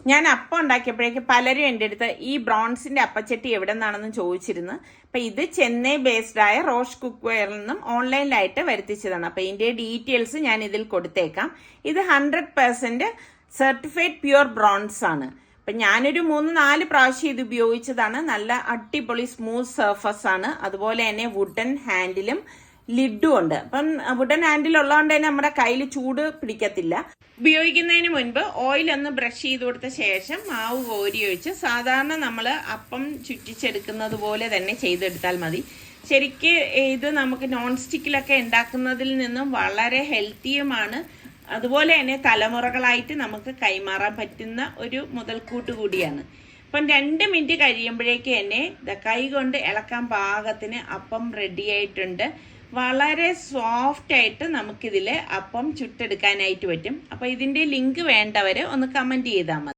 ഞാൻ അപ്പം ഉണ്ടാക്കിയപ്പോഴേക്ക് പലരും എൻ്റെ അടുത്ത് ഈ ബ്രോൺസിന്റെ അപ്പച്ചട്ടി എവിടെ നിന്നാണെന്ന് ചോദിച്ചിരുന്നു. അപ്പൊ ഇത് ചെന്നൈ ബേസ്ഡ് ആയ റോഷ് കുക്ക് വെയറിൽ നിന്നും ഓൺലൈനിലായിട്ട് വരുത്തിച്ചതാണ്. അപ്പൊ ഇതിന്റെ ഡീറ്റെയിൽസ് ഞാൻ ഇതിൽ കൊടുത്തേക്കാം. ഇത് 100% സർട്ടിഫൈഡ് പ്യുവർ ബ്രോൺസ് ആണ്. അപ്പൊ ഞാനൊരു 3-4 പ്രാവശ്യം ഇത് ഉപയോഗിച്ചതാണ്. നല്ല അടിപൊളി സ്മൂത്ത് സർഫസ് ആണ്. അതുപോലെ തന്നെ വുഡൻ ഹാൻഡിലും ലിഡും ഉണ്ട്. അപ്പം വുഡൻ ഹാൻഡിൽ ഉള്ളതുകൊണ്ട് തന്നെ നമ്മുടെ കയ്യിൽ ചൂട് പിടിക്കത്തില്ല. ഉപയോഗിക്കുന്നതിന് മുൻപ് ഓയിൽ ഒന്ന് ബ്രഷ് ചെയ്ത് കൊടുത്ത ശേഷം മാവ് കോരി ഒഴിച്ച് സാധാരണ നമ്മൾ അപ്പം ചുറ്റിച്ചെടുക്കുന്നത് പോലെ തന്നെ ചെയ്തെടുത്താൽ മതി. ശരിക്ക് ഇത് നമുക്ക് നോൺ സ്റ്റിക്കിലൊക്കെ ഉണ്ടാക്കുന്നതിൽ നിന്നും വളരെ ഹെൽത്തിയുമാണ്. അതുപോലെ തന്നെ തലമുറകളായിട്ട് നമുക്ക് കൈമാറാൻ പറ്റുന്ന ഒരു മുതൽക്കൂട്ട് കൂടിയാണ്. അപ്പം 2 മിനിറ്റ് കഴിയുമ്പോഴേക്ക് തന്നെ കൈ കൊണ്ട് ഇളക്കാൻ പാകത്തിന് അപ്പം റെഡി ആയിട്ടുണ്ട്. വളരെ സോഫ്റ്റ് ആയിട്ട് നമുക്കിതിൽ അപ്പം ചുട്ടെടുക്കാനായിട്ട് പറ്റും. അപ്പോൾ ഇതിൻ്റെ ലിങ്ക് വേണ്ടവർ ഒന്ന് കമൻറ്റ് ചെയ്താൽ മതി.